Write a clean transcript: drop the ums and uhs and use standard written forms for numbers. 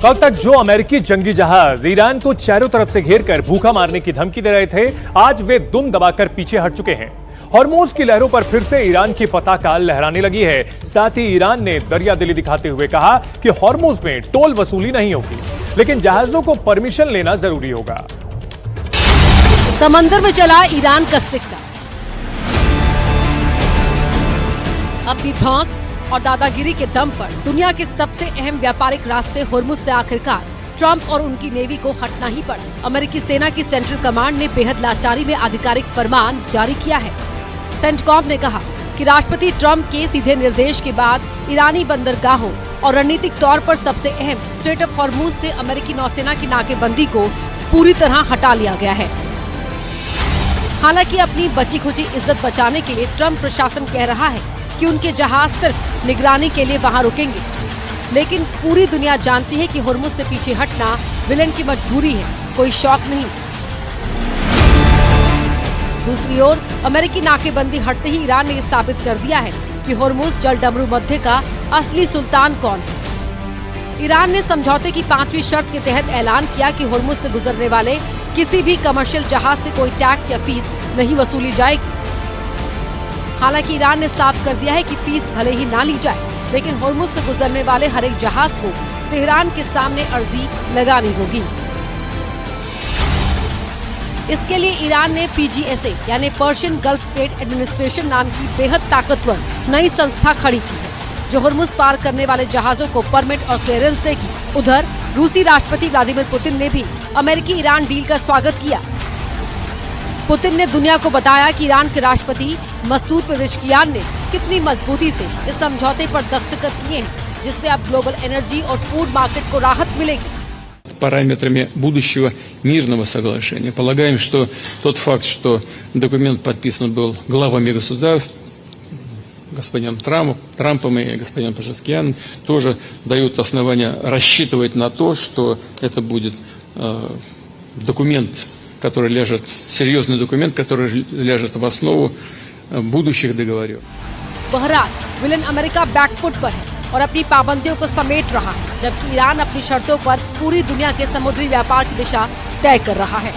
कल तक जो अमेरिकी जंगी जहाज ईरान को चारों तरफ से घेरकर भूखा मारने की धमकी दे रहे थे, आज वे दुम दबाकर पीछे हट चुके हैं। हॉर्मोज की लहरों पर फिर से ईरान की पताका लहराने लगी है। साथ ही ईरान ने दरियादिली दिखाते हुए कहा कि हॉर्मोज में टोल वसूली नहीं होगी, लेकिन जहाजों को परमिशन लेना जरूरी होगा। समंदर में चला ईरान का सिक्का। अपनी धौंस और दादागिरी के दम पर दुनिया के सबसे अहम व्यापारिक रास्ते होर्मुज से आखिरकार ट्रंप और उनकी नेवी को हटना ही पड़ा। अमेरिकी सेना की सेंट्रल कमांड ने बेहद लाचारी में आधिकारिक फरमान जारी किया है। सेंटकॉम ने कहा कि राष्ट्रपति ट्रंप के सीधे निर्देश के बाद ईरानी बंदरगाहों और रणनीतिक तौर पर सबसे अहम स्ट्रेट ऑफ होर्मुज से अमेरिकी नौसेना की नाकेबंदी को पूरी तरह हटा लिया गया है। हालांकि अपनी बची खुची इज्जत बचाने के लिए ट्रंप प्रशासन कह रहा है कि उनके जहाज सिर्फ निगरानी के लिए वहां रुकेंगे, लेकिन पूरी दुनिया जानती है कि होर्मुज से पीछे हटना विलेन की मजबूरी है, कोई शौक नहीं। दूसरी ओर अमेरिकी नाकेबंदी हटते ही ईरान ने ये साबित कर दिया है कि होर्मुज जल डमरू मध्य का असली सुल्तान कौन है। ईरान ने समझौते की 5वीं शर्त के तहत ऐलान किया कि होर्मुज से गुजरने वाले किसी भी कमर्शियल जहाज से कोई टैक्स या फीस नहीं वसूली जाएगी। हालांकि ईरान ने साफ कर दिया है कि फीस भले ही ना ली जाए, लेकिन होर्मुज से गुजरने वाले हर एक जहाज को तेहरान के सामने अर्जी लगानी होगी। इसके लिए ईरान ने PGSA यानी पर्शियन गल्फ स्टेट एडमिनिस्ट्रेशन नाम की बेहद ताकतवर नई संस्था खड़ी की है, जो होर्मुज पार करने वाले जहाजों को परमिट और क्लियरेंस देगी। उधर रूसी राष्ट्रपति व्लादिमीर पुतिन ने भी अमेरिकी ईरान डील का स्वागत किया। पुतिन ने दुनिया को बताया कि ईरान के राष्ट्रपति मसूद पेजेश्कियान ने कितनी मजबूती से इस समझौते पर दस्तखत किए हैं, जिससे अब ग्लोबल एनर्जी और फूड मार्केट को राहत मिलेगी। Параметрами будущего мирного соглашения полагаем, что тот факт, что документ подписан был главами государств, господином Трампом и господином Пашескианом, тоже дают основания рассчитывать на то, что это будет документ, который ляжет, серьезный документ, который ляжет в основу будущих договоров। बहरहाल विलेन अमेरिका बैकफुट पर है और अपनी पाबंदियों को समेट रहा है, जबकि ईरान अपनी शर्तों पर पूरी दुनिया के समुद्री व्यापार की दिशा तय कर रहा है।